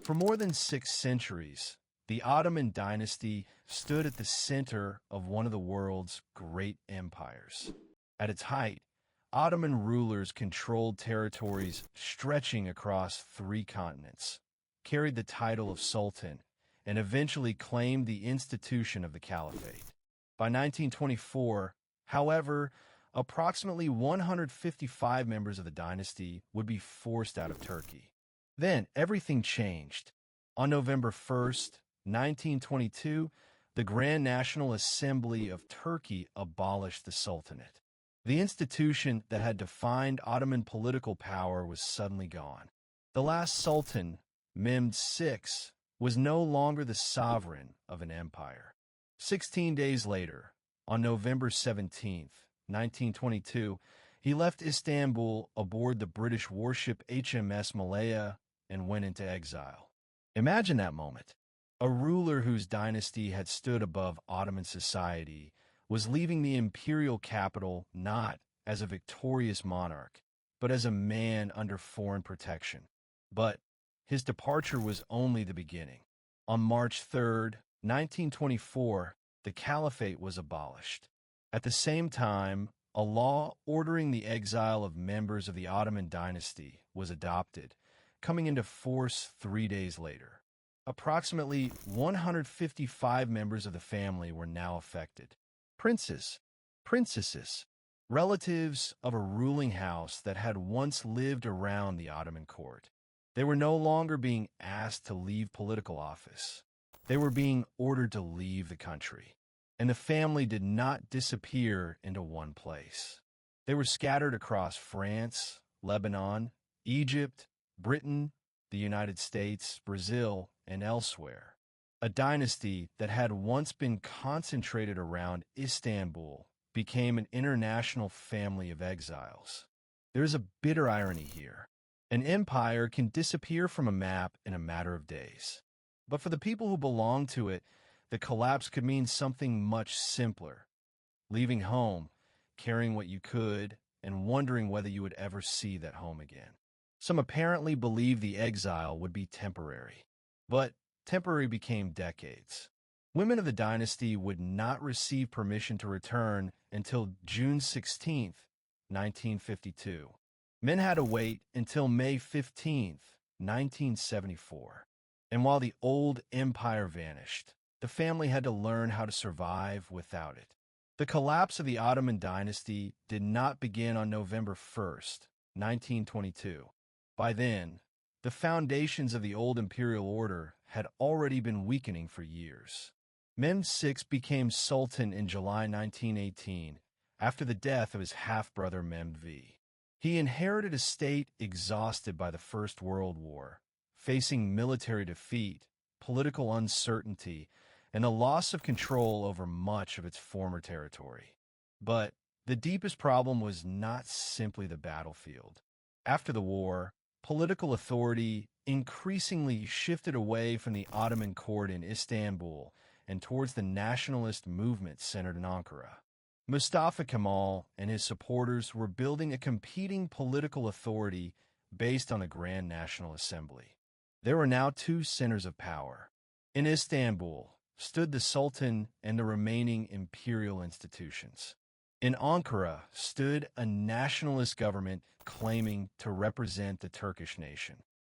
For more than 6 centuries, the Ottoman dynasty stood at the center of one of the world's great empires. At its height, Ottoman rulers controlled territories stretching across 3 continents, carried the title of Sultan, and eventually claimed the institution of the Caliphate. By 1924, however, approximately 155 members of the dynasty would be forced out of Turkey. Then everything changed. On November 1st, 1922, the Grand National Assembly of Turkey abolished the Sultanate. The institution that had defined Ottoman political power was suddenly gone. The last Sultan, Mehmed VI, was no longer the sovereign of an empire. 16 days later, on November 17th, 1922, he left Istanbul aboard the British warship HMS Malaya and went into exile. Imagine that moment. A ruler whose dynasty had stood above Ottoman society was leaving the imperial capital not as a victorious monarch, but as a man under foreign protection. But his departure was only the beginning. On March 3rd, 1924, the Caliphate was abolished. At the same time, a law ordering the exile of members of the Ottoman dynasty was adopted, coming into force 3 days later. Approximately 155 members of the family were now affected. Princes, princesses, relatives of a ruling house that had once lived around the Ottoman court. They were no longer being asked to leave political office. They were being ordered to leave the country. And the family did not disappear into one place. They were scattered across France, Lebanon, Egypt, Britain, the United States, Brazil, and elsewhere. A dynasty that had once been concentrated around Istanbul became an international family of exiles. There is a bitter irony here. An empire can disappear from a map in a matter of days. But for the people who belong to it, the collapse could mean something much simpler. Leaving home, carrying what you could, and wondering whether you would ever see that home again. Some apparently believed the exile would be temporary. But temporary became decades. Women of the dynasty would not receive permission to return until June 16, 1952. Men had to wait until May 15, 1974. And while the old empire vanished, the family had to learn how to survive without it. The collapse of the Ottoman dynasty did not begin on November 1st, 1922. By then, the foundations of the old imperial order had already been weakening for years. Mehmed VI became Sultan in July 1918 after the death of his half-brother Mehmed V. He inherited a state exhausted by the First World War, facing military defeat, political uncertainty, and the loss of control over much of its former territory. But the deepest problem was not simply the battlefield. After the war, political authority increasingly shifted away from the Ottoman court in Istanbul and towards the nationalist movement centered in Ankara. Mustafa Kemal and his supporters were building a competing political authority based on a Grand National Assembly. There were now 2 centers of power. In Istanbul stood the Sultan and the remaining imperial institutions. In Ankara stood a nationalist government claiming to represent the Turkish nation.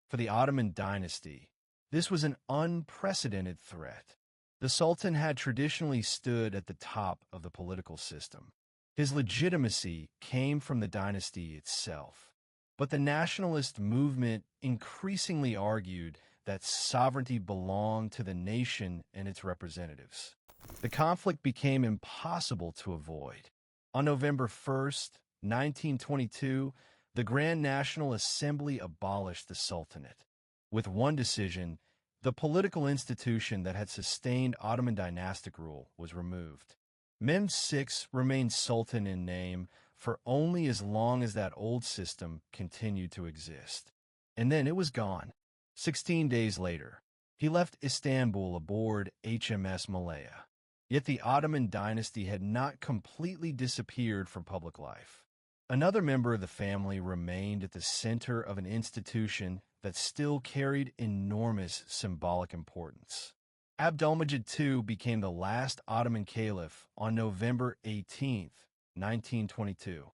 For the Ottoman dynasty, this was an unprecedented threat. The Sultan had traditionally stood at the top of the political system. His legitimacy came from the dynasty itself. But the nationalist movement increasingly argued that sovereignty belonged to the nation and its representatives. The conflict became impossible to avoid. On November 1st, 1922, the Grand National Assembly abolished the Sultanate. With one decision, the political institution that had sustained Ottoman dynastic rule was removed. Mehmed VI remained Sultan in name for only as long as that old system continued to exist. And then it was gone. 16 days later, he left Istanbul aboard HMS Malaya. Yet the Ottoman dynasty had not completely disappeared from public life. Another member of the family remained at the center of an institution that still carried enormous symbolic importance. Abdulmejid II became the last Ottoman Caliph on November 18, 1922.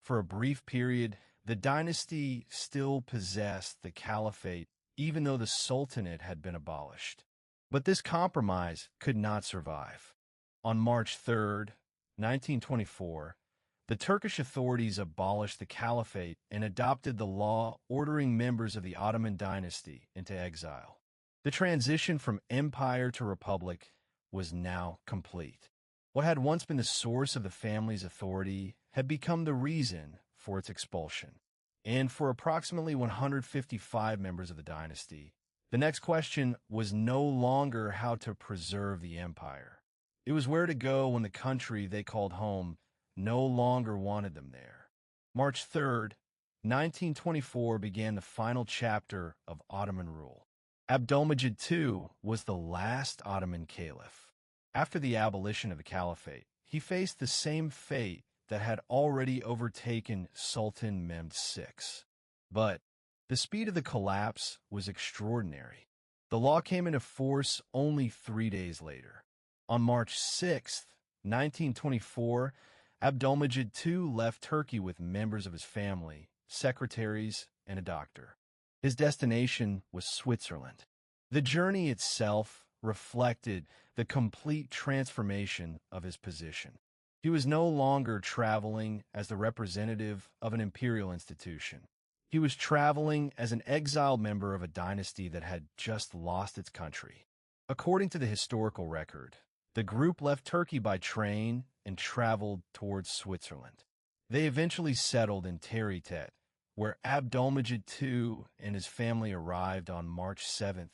For a brief period, the dynasty still possessed the Caliphate, even though the Sultanate had been abolished. But this compromise could not survive. On March 3, 1924, the Turkish authorities abolished the Caliphate and adopted the law ordering members of the Ottoman dynasty into exile. The transition from empire to republic was now complete. What had once been the source of the family's authority had become the reason for its expulsion. And for approximately 155 members of the dynasty, the next question was no longer how to preserve the empire. It was where to go when the country they called home no longer wanted them there. March 3, 1924 began the final chapter of Ottoman rule. Abdulmejid II was the last Ottoman Caliph. After the abolition of the Caliphate, he faced the same fate that had already overtaken Sultan Mehmed VI. But the speed of the collapse was extraordinary. The law came into force only 3 days later. On March 6, 1924, Abdulmejid II left Turkey with members of his family, secretaries, and a doctor. His destination was Switzerland. The journey itself reflected the complete transformation of his position. He was no longer traveling as the representative of an imperial institution. He was traveling as an exiled member of a dynasty that had just lost its country. According to the historical record, the group left Turkey by train and traveled towards Switzerland. They eventually settled in Teritet, where Abdulmejid II and his family arrived on March 7,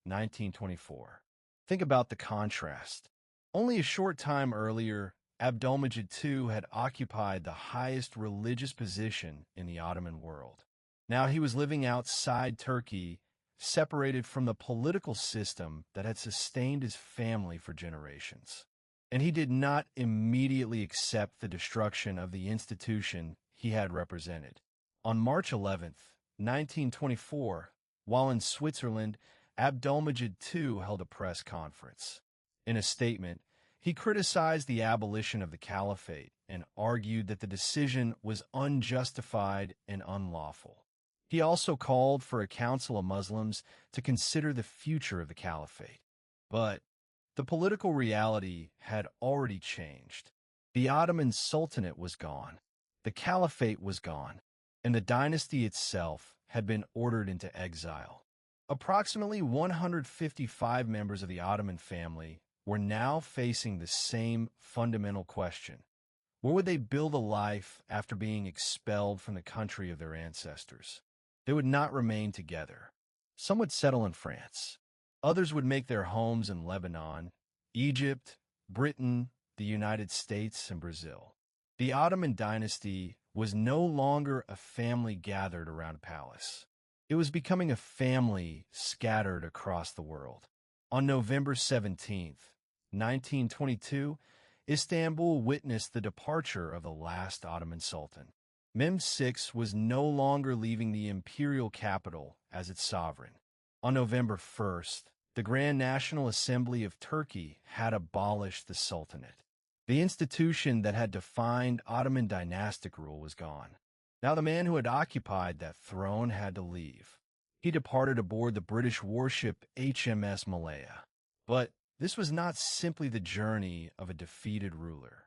1924. Think about the contrast. Only a short time earlier, Abdulmejid II had occupied the highest religious position in the Ottoman world. Now he was living outside Turkey, separated from the political system that had sustained his family for generations. And he did not immediately accept the destruction of the institution he had represented. On March 11, 1924, while in Switzerland, Abdulmejid II held a press conference. In a statement, he criticized the abolition of the Caliphate and argued that the decision was unjustified and unlawful. He also called for a council of Muslims to consider the future of the Caliphate. But the political reality had already changed. The Ottoman Sultanate was gone, the Caliphate was gone, and the dynasty itself had been ordered into exile. Approximately 155 members of the Ottoman family were now facing the same fundamental question. Where would they build a life after being expelled from the country of their ancestors? They would not remain together. Some would settle in France. Others would make their homes in Lebanon, Egypt, Britain, the United States, and Brazil. The Ottoman dynasty was no longer a family gathered around a palace. It was becoming a family scattered across the world. On November 17, 1922, Istanbul witnessed the departure of the last Ottoman Sultan. Mehmed VI was no longer leaving the imperial capital as its sovereign. On November 1st, the Grand National Assembly of Turkey had abolished the Sultanate. The institution that had defined Ottoman dynastic rule was gone. Now the man who had occupied that throne had to leave. He departed aboard the British warship HMS Malaya. But this was not simply the journey of a defeated ruler.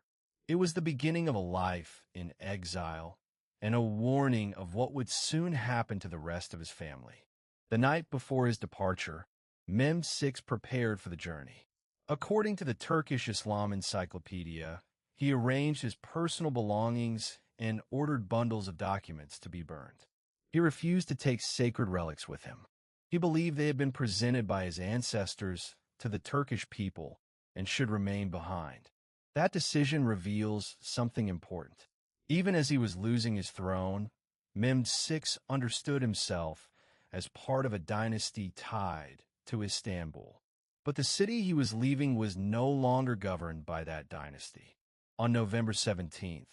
It was the beginning of a life in exile and a warning of what would soon happen to the rest of his family. The night before his departure, Mehmed VI prepared for the journey. According to the Turkish Islam Encyclopedia, he arranged his personal belongings and ordered bundles of documents to be burned. He refused to take sacred relics with him. He believed they had been presented by his ancestors to the Turkish people and should remain behind. That decision reveals something important. Even as he was losing his throne, Mehmed VI understood himself as part of a dynasty tied to Istanbul. But the city he was leaving was no longer governed by that dynasty. On November 17th,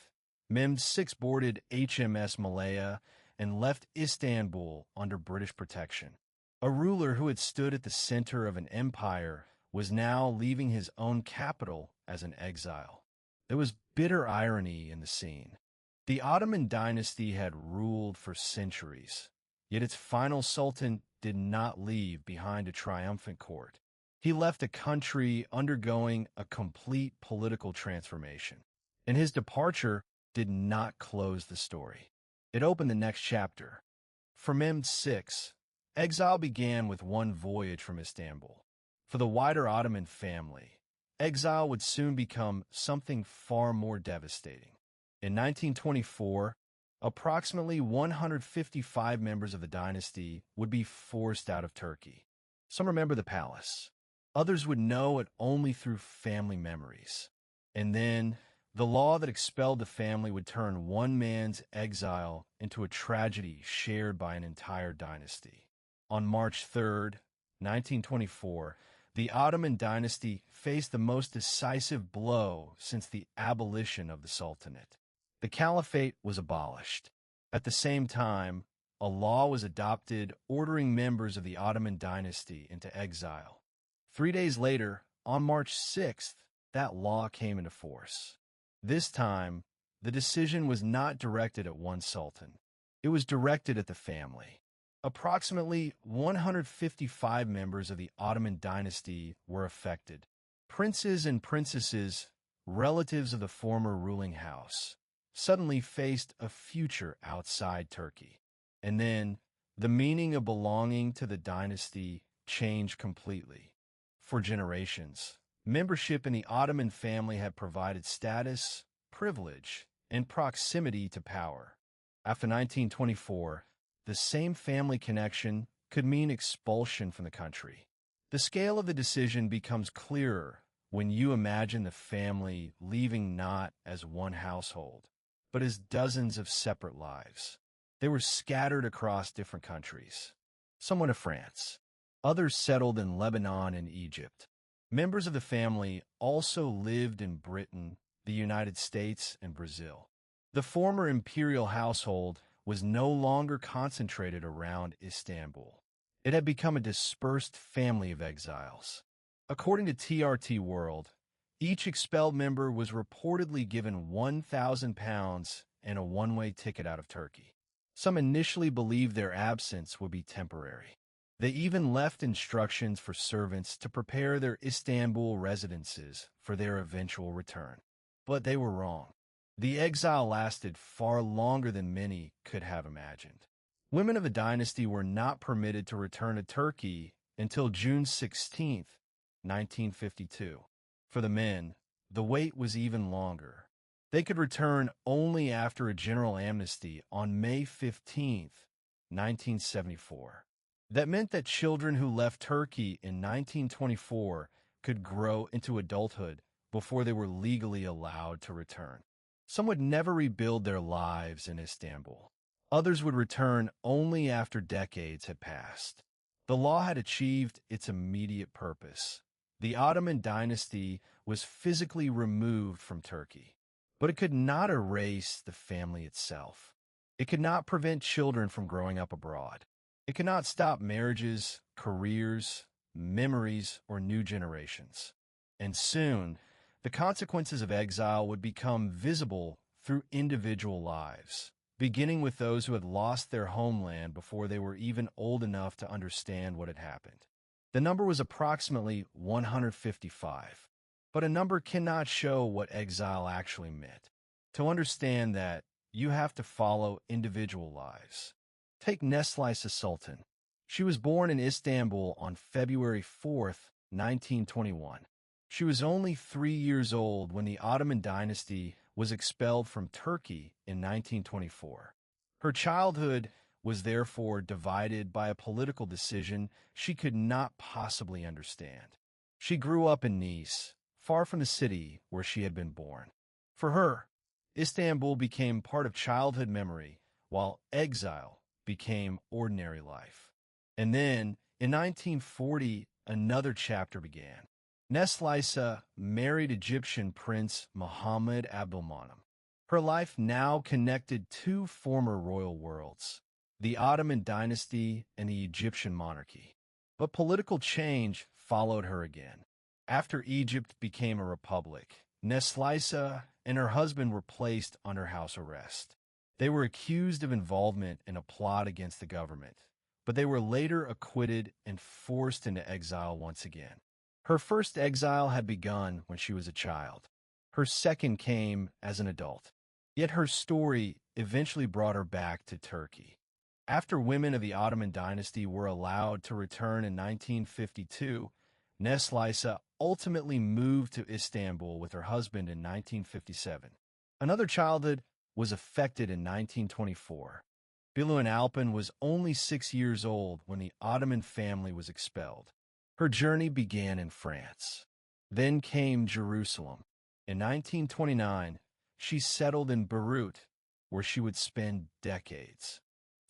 Mehmed VI boarded HMS Malaya and left Istanbul under British protection. A ruler who had stood at the center of an empire was now leaving his own capital as an exile. There was bitter irony in the scene. The Ottoman dynasty had ruled for centuries, yet its final sultan did not leave behind a triumphant court. He left a country undergoing a complete political transformation, and his departure did not close the story. It opened the next chapter. For Mehmed VI, exile began with one voyage from Istanbul. For the wider Ottoman family, exile would soon become something far more devastating. In 1924, approximately 155 members of the dynasty would be forced out of Turkey. Some remember the palace. Others would know it only through family memories. And then, the law that expelled the family would turn one man's exile into a tragedy shared by an entire dynasty. On March 3rd, 1924, the Ottoman dynasty faced the most decisive blow since the abolition of the Sultanate. The Caliphate was abolished. At the same time, a law was adopted ordering members of the Ottoman dynasty into exile. 3 days later, on March 6th, that law came into force. This time, the decision was not directed at one sultan. It was directed at the family. Approximately 155 members of the Ottoman dynasty were affected. Princes and princesses, relatives of the former ruling house, suddenly faced a future outside Turkey. And then, the meaning of belonging to the dynasty changed completely. For generations, membership in the Ottoman family had provided status, privilege, and proximity to power. After 1924, the same family connection could mean expulsion from the country. The scale of the decision becomes clearer when you imagine the family leaving not as one household, but as dozens of separate lives. They were scattered across different countries. Some went to France. Others settled in Lebanon and Egypt. Members of the family also lived in Britain, the United States, and Brazil. The former imperial household was no longer concentrated around Istanbul. It had become a dispersed family of exiles. According to TRT World, each expelled member was reportedly given £1,000 and a one-way ticket out of Turkey. Some initially believed their absence would be temporary. They even left instructions for servants to prepare their Istanbul residences for their eventual return. But they were wrong. The exile lasted far longer than many could have imagined. Women of the dynasty were not permitted to return to Turkey until June 16, 1952. For the men, the wait was even longer. They could return only after a general amnesty on May 15, 1974. That meant that children who left Turkey in 1924 could grow into adulthood before they were legally allowed to return. Some would never rebuild their lives in Istanbul. Others would return only after decades had passed. The law had achieved its immediate purpose. The Ottoman dynasty was physically removed from Turkey, but it could not erase the family itself. It could not prevent children from growing up abroad. It could not stop marriages, careers, memories, or new generations. And soon, the consequences of exile would become visible through individual lives, beginning with those who had lost their homeland before they were even old enough to understand what had happened. The number was approximately 155, but a number cannot show what exile actually meant. To understand that, you have to follow individual lives. Take Neslice Sultan. She was born in Istanbul on February 4, 1921. She was only 3 years old when the Ottoman dynasty was expelled from Turkey in 1924. Her childhood was therefore divided by a political decision she could not possibly understand. She grew up in Nice, far from the city where she had been born. For her, Istanbul became part of childhood memory, while exile became ordinary life. And then, in 1940, another chapter began. Neslice married Egyptian Prince Mohammed Abdulmejid. Her life now connected two former royal worlds. the Ottoman dynasty, and the Egyptian monarchy. But political change followed her again. After Egypt became a republic, Neslisa and her husband were placed under house arrest. They were accused of involvement in a plot against the government, but they were later acquitted and forced into exile once again. Her first exile had begun when she was a child. Her second came as an adult. Yet her story eventually brought her back to Turkey. After women of the Ottoman dynasty were allowed to return in 1952, Neslisa ultimately moved to Istanbul with her husband in 1957. Another childhood was affected in 1924. Bilun Alpin was only 6 years old when the Ottoman family was expelled. Her journey began in France. Then came Jerusalem. In 1929, she settled in Beirut, where she would spend decades.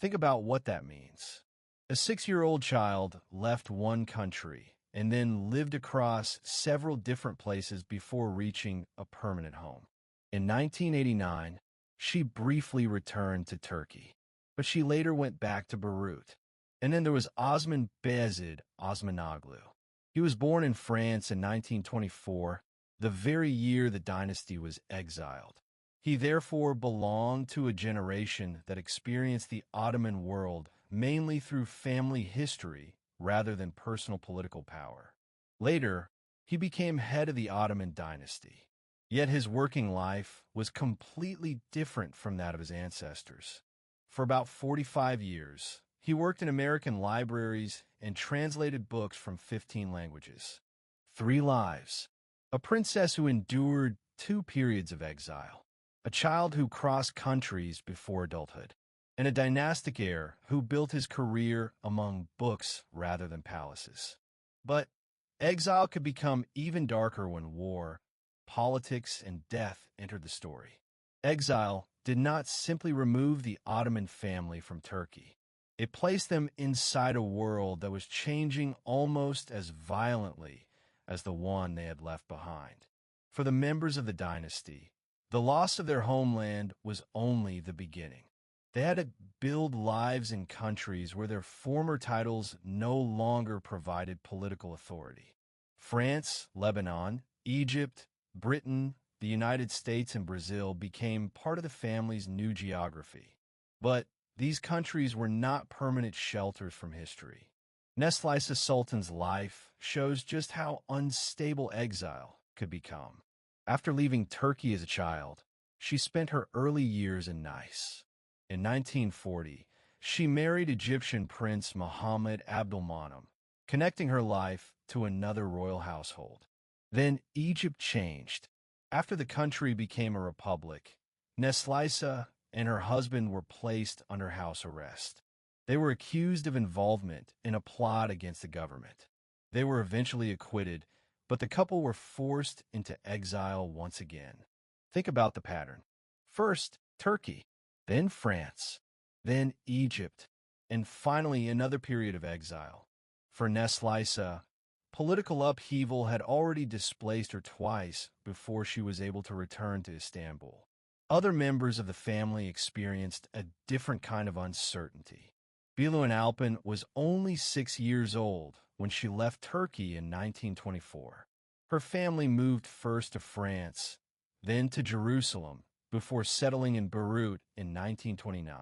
Think about what that means. A 6-year-old child left one country and then lived across several different places before reaching a permanent home. In 1989, she briefly returned to Turkey, but she later went back to Beirut. And then there was Osman Bayezid Osmanoglu. He was born in France in 1924, the very year the dynasty was exiled. He therefore belonged to a generation that experienced the Ottoman world mainly through family history rather than personal political power. Later, he became head of the Ottoman dynasty. Yet his working life was completely different from that of his ancestors. For about 45 years, he worked in American libraries and translated books from 15 languages. 3 lives. A princess who endured 2 periods of exile. A child who crossed countries before adulthood. And a dynastic heir who built his career among books rather than palaces. But exile could become even darker when war, politics, and death entered the story. Exile did not simply remove the Ottoman family from Turkey. It placed them inside a world that was changing almost as violently as the one they had left behind. For the members of the dynasty, the loss of their homeland was only the beginning. They had to build lives in countries where their former titles no longer provided political authority. France, Lebanon, Egypt, Britain, the United States, and Brazil became part of the family's new geography. But these countries were not permanent shelters from history. Neslisa Sultan's life shows just how unstable exile could become. After leaving Turkey as a child, she spent her early years in Nice. In 1940, she married Egyptian Prince Mohammed Abdulmejid, connecting her life to another royal household. Then Egypt changed. After the country became a republic, Neslisa and her husband were placed under house arrest. They were accused of involvement in a plot against the government. They were eventually acquitted, but the couple were forced into exile once again. Think about the pattern. First, Turkey, then France, then Egypt, and finally another period of exile. For Neslisa, political upheaval had already displaced her twice before she was able to return to Istanbul. Other members of the family experienced a different kind of uncertainty. Bilun Alpin was only 6 years old when she left Turkey in 1924. Her family moved first to France, then to Jerusalem, before settling in Beirut in 1929.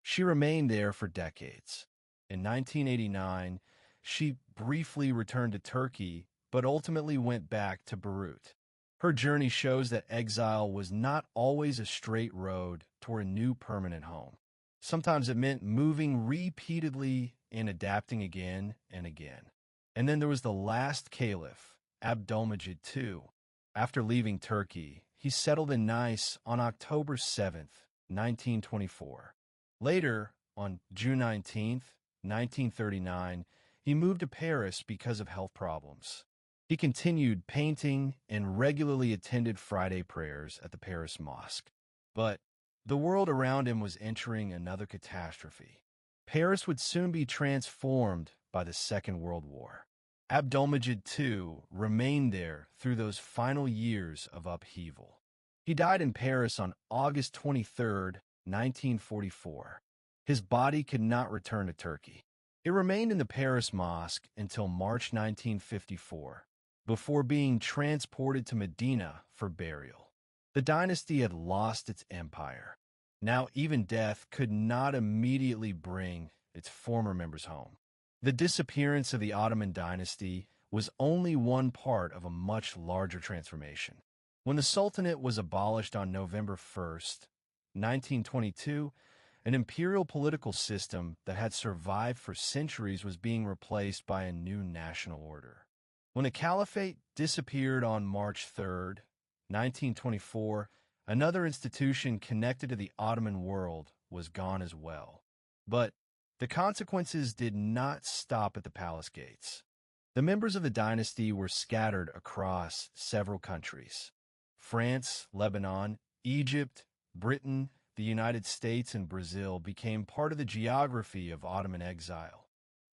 She remained there for decades. In 1989, she briefly returned to Turkey, but ultimately went back to Beirut. Her journey shows that exile was not always a straight road toward a new permanent home. Sometimes it meant moving repeatedly and adapting again and again. And then there was the last caliph, Abdulmejid II. After leaving Turkey, he settled in Nice on October 7th, 1924. Later, on June 19th, 1939, he moved to Paris because of health problems. He continued painting and regularly attended Friday prayers at the Paris Mosque. But the world around him was entering another catastrophe. Paris would soon be transformed by the Second World War. Abdulmejid II remained there through those final years of upheaval. He died in Paris on August 23, 1944. His body could not return to Turkey. It remained in the Paris Mosque until March 1954, before being transported to Medina for burial. The dynasty had lost its empire. Now even death could not immediately bring its former members home. The disappearance of the Ottoman dynasty was only one part of a much larger transformation. When the Sultanate was abolished on November 1st, 1922, an imperial political system that had survived for centuries was being replaced by a new national order. When the Caliphate disappeared on March 3rd, 1924, another institution connected to the Ottoman world was gone as well. But the consequences did not stop at the palace gates. The members of the dynasty were scattered across several countries. France, Lebanon, Egypt, Britain, the United States, and Brazil became part of the geography of Ottoman exile.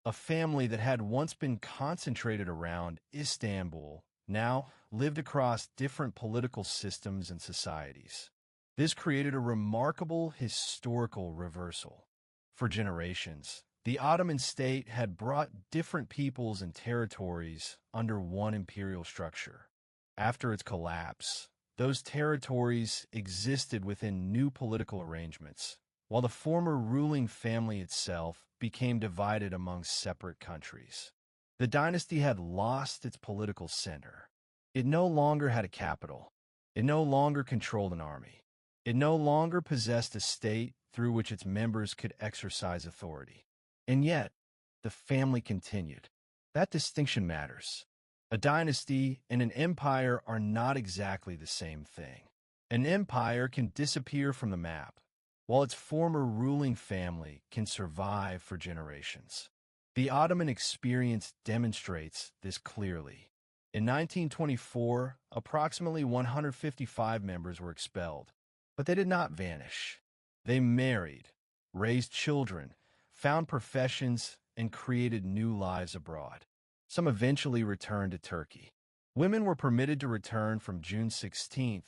A family that had once been concentrated around Istanbul now lived across different political systems and societies. This created a remarkable historical reversal. For generations, the Ottoman state had brought different peoples and territories under one imperial structure. After its collapse, those territories existed within new political arrangements, while the former ruling family itself became divided among separate countries. The dynasty had lost its political center. It no longer had a capital. It no longer controlled an army. It no longer possessed a state through which its members could exercise authority. And yet, the family continued. That distinction matters. A dynasty and an empire are not exactly the same thing. An empire can disappear from the map, while its former ruling family can survive for generations. The Ottoman experience demonstrates this clearly. In 1924, approximately 155 members were expelled, but they did not vanish. They married, raised children, found professions, and created new lives abroad. Some eventually returned to Turkey. Women were permitted to return from June 16,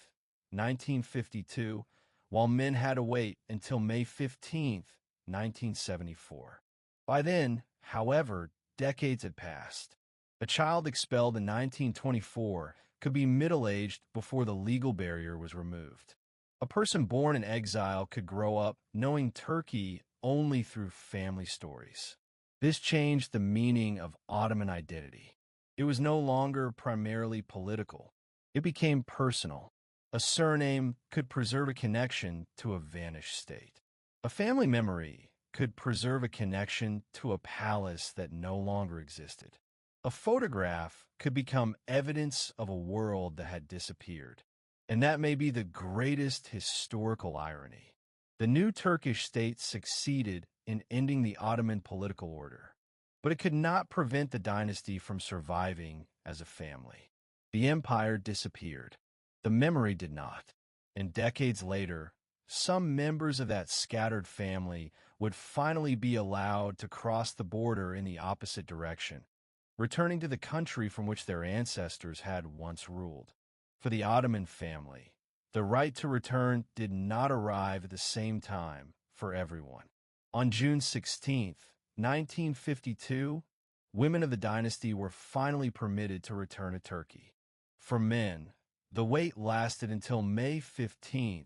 1952, while men had to wait until May 15, 1974. By then, however, decades had passed. A child expelled in 1924 could be middle-aged before the legal barrier was removed. A person born in exile could grow up knowing Turkey only through family stories. This changed the meaning of Ottoman identity. It was no longer primarily political. It became personal. A surname could preserve a connection to a vanished state. A family memory could preserve a connection to a palace that no longer existed. A photograph could become evidence of a world that had disappeared. And that may be the greatest historical irony. The new Turkish state succeeded in ending the Ottoman political order, but it could not prevent the dynasty from surviving as a family. The empire disappeared. The memory did not. And decades later, some members of that scattered family would finally be allowed to cross the border in the opposite direction, returning to the country from which their ancestors had once ruled. For the Ottoman family, the right to return did not arrive at the same time for everyone. On June 16, 1952, women of the dynasty were finally permitted to return to Turkey. For men, the wait lasted until May 15,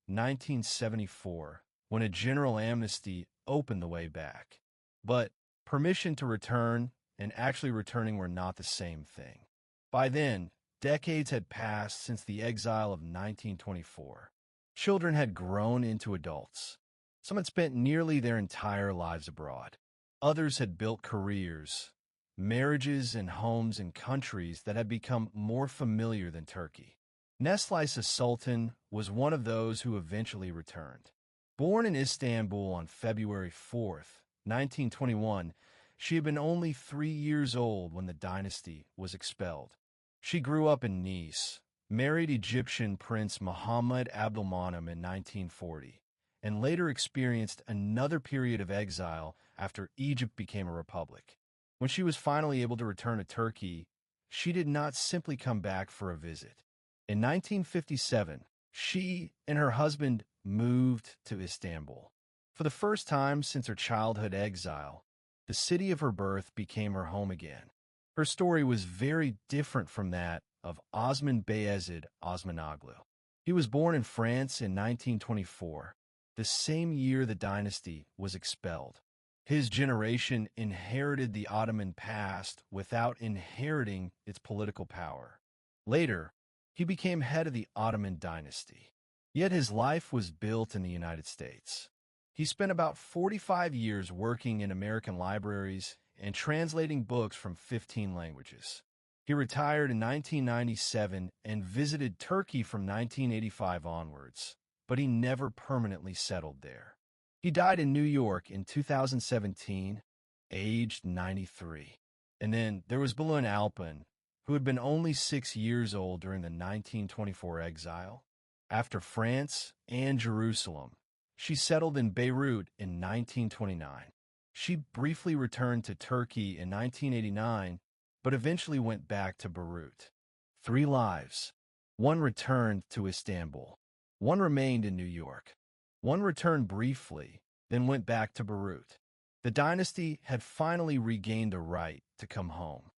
1974, when a general amnesty opened the way back. But permission to return and actually returning were not the same thing. By then, decades had passed since the exile of 1924. Children had grown into adults. Some had spent nearly their entire lives abroad. Others had built careers, marriages, and homes in countries that had become more familiar than Turkey. Neslice Sultan was one of those who eventually returned. Born in Istanbul on February 4, 1921, she had been only 3 years old when the dynasty was expelled. She grew up in Nice, married Egyptian Prince Muhammad Abdulmejid in 1940, and later experienced another period of exile after Egypt became a republic. When she was finally able to return to Turkey, she did not simply come back for a visit. In 1957, she and her husband moved to Istanbul. For the first time since her childhood exile, the city of her birth became her home again. Her story was very different from that of Ottoman Osmanoglu. He was born in France in 1924, the same year the dynasty was expelled. His generation inherited the Ottoman past without inheriting its political power. Later, he became head of the Ottoman dynasty. Yet his life was built in the United States. He spent about 45 years working in American libraries and translating books from 15 languages. He retired in 1997 and visited Turkey from 1985 onwards, but he never permanently settled there. He died in New York in 2017, aged 93. And then there was Beirut Alpin, who had been only 6 years old during the 1924 exile. After France and Jerusalem, she settled in Beirut in 1929. She briefly returned to Turkey in 1989, but eventually went back to Beirut. 3 lives. One returned to Istanbul. One remained in New York. One returned briefly, then went back to Beirut. The dynasty had finally regained the right to come home.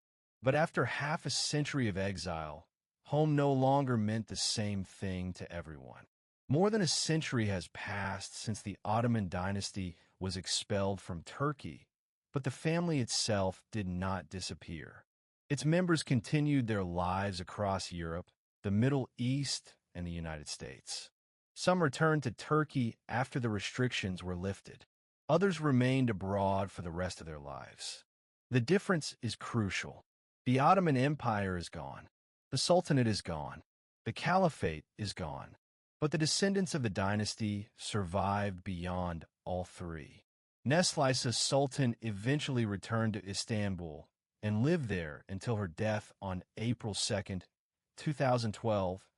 But after half a century of exile, home no longer meant the same thing to everyone. More than a century has passed since the Ottoman dynasty was expelled from Turkey, but the family itself did not disappear. Its members continued their lives across Europe, the Middle East, and the United States. Some returned to Turkey after the restrictions were lifted. Others remained abroad for the rest of their lives. The difference is crucial. The Ottoman Empire is gone. The Sultanate is gone. The Caliphate is gone. But the descendants of the dynasty survived beyond all 3. Neslisa Sultan eventually returned to Istanbul and lived there until her death on April 2, 2012,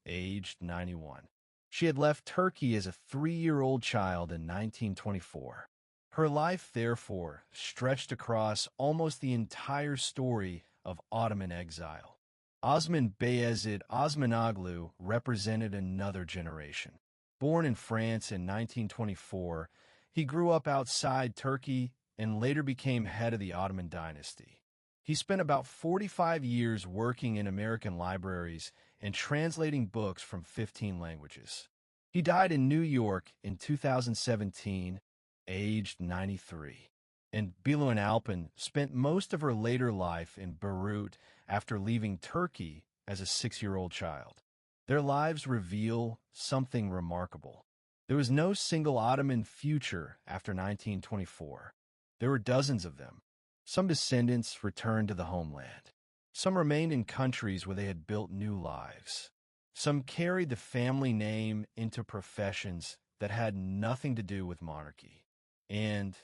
aged 91. She had left Turkey as a 3-year-old child in 1924. Her life, therefore, stretched across almost the entire story of Ottoman exile. Ottoman Osmanoglu represented another generation. Born in France in 1924, he grew up outside Turkey and later became head of the Ottoman dynasty. He spent about 45 years working in American libraries and translating books from 15 languages. He died in New York in 2017, aged 93. And Beirut Alpin spent most of her later life in Beirut after leaving Turkey as a 6-year-old child. Their lives reveal something remarkable. There was no single Ottoman future after 1924. There were dozens of them. Some descendants returned to the homeland. Some remained in countries where they had built new lives. Some carried the family name into professions that had nothing to do with monarchy. And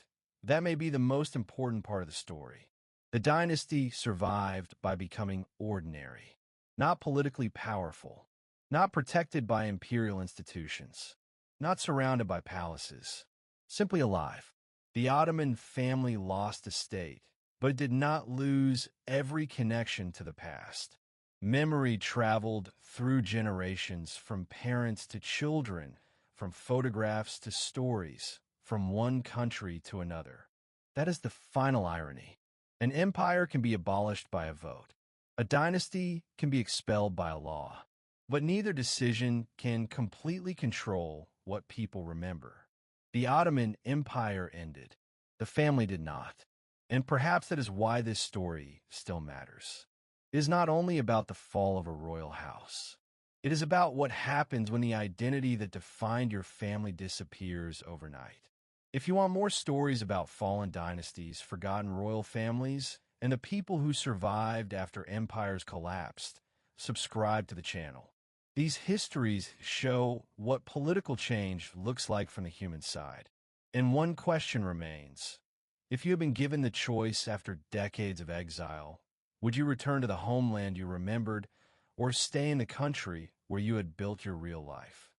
that may be the most important part of the story. The dynasty survived by becoming ordinary, not politically powerful, not protected by imperial institutions, not surrounded by palaces, simply alive. The Ottoman family lost a state, but it did not lose every connection to the past. Memory traveled through generations, from parents to children, from photographs to stories, from one country to another. That is the final irony. An empire can be abolished by a vote. A dynasty can be expelled by a law. But neither decision can completely control what people remember. The Ottoman Empire ended. The family did not. And perhaps that is why this story still matters. It is not only about the fall of a royal house. It is about what happens when the identity that defined your family disappears overnight. If you want more stories about fallen dynasties, forgotten royal families, and the people who survived after empires collapsed, subscribe to the channel. These histories show what political change looks like from the human side. And one question remains. If you had been given the choice after decades of exile, would you return to the homeland you remembered or stay in the country where you had built your real life?